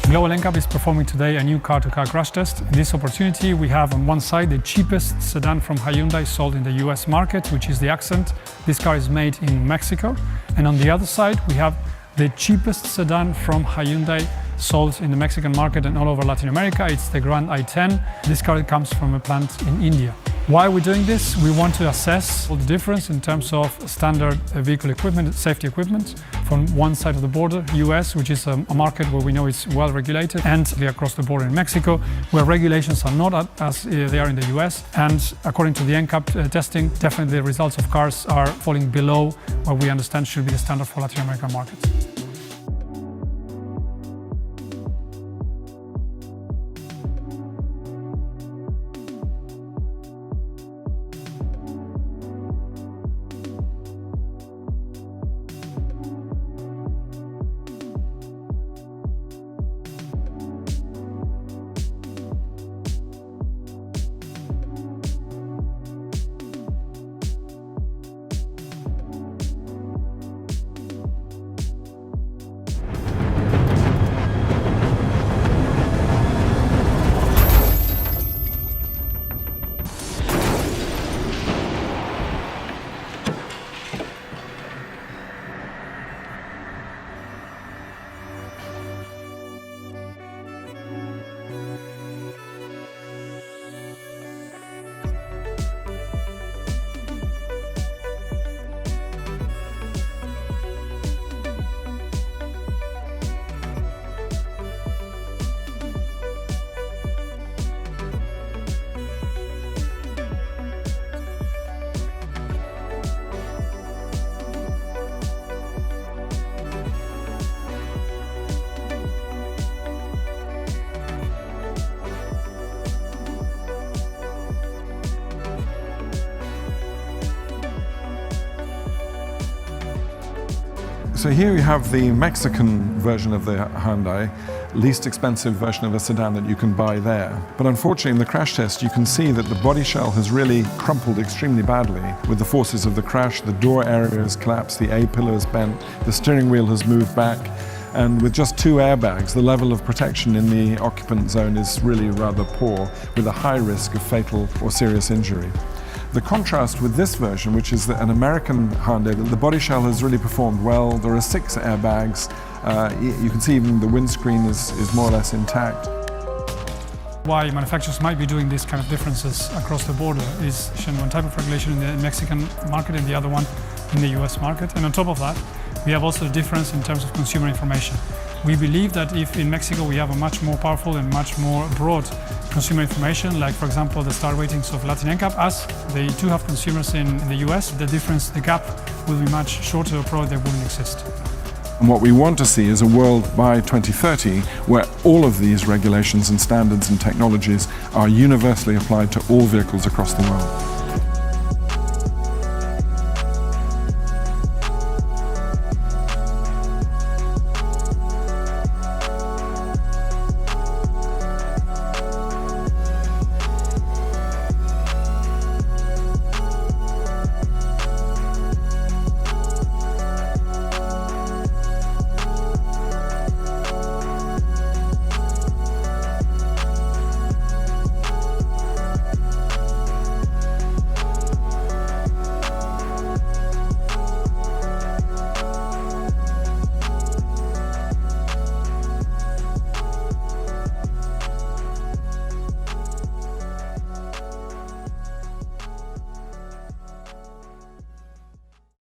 Global NCAP is performing today a new car-to-car crash test. In this opportunity, we have on one side the cheapest sedan from Hyundai sold in the US market, which is the Accent. This car is made in Mexico. And on the other side, we have the cheapest sedan from Hyundai sold in the Mexican market and all over Latin America. It's the Grand i10. This car comes from a plant in India. Why are we doing this? We want to assess all the difference in terms of standard vehicle equipment, safety equipment, from one side of the border, US, which is a market where we know it's well regulated, and across the border in Mexico, where regulations are not as they are in the US. And according to the NCAP testing, definitely the results of cars are falling below what we understand should be the standard for Latin American markets. So here you have the Mexican version of the Hyundai, least expensive version of a sedan that you can buy there. But unfortunately in the crash test you can see that the body shell has really crumpled extremely badly with the forces of the crash. The door area has collapsed, the A-pillar is bent, the steering wheel has moved back, and with just 2 airbags the level of protection in the occupant zone is really rather poor, with a high risk of fatal or serious injury. The contrast with this version, which is an American Hyundai, the body shell has really performed well. There are 6 airbags. You can see even the windscreen is more or less intact. Why manufacturers might be doing these kind of differences across the border is one type of regulation in the Mexican market and the other one in the US market. And on top of that, we have also a difference in terms of consumer information. We believe that if in Mexico we have a much more powerful and much more broad consumer information, like for example the star ratings of Latin NCAP, as they do have consumers in the US, the difference, the gap will be much shorter or probably they wouldn't exist. And what we want to see is a world by 2030 where all of these regulations and standards and technologies are universally applied to all vehicles across the world.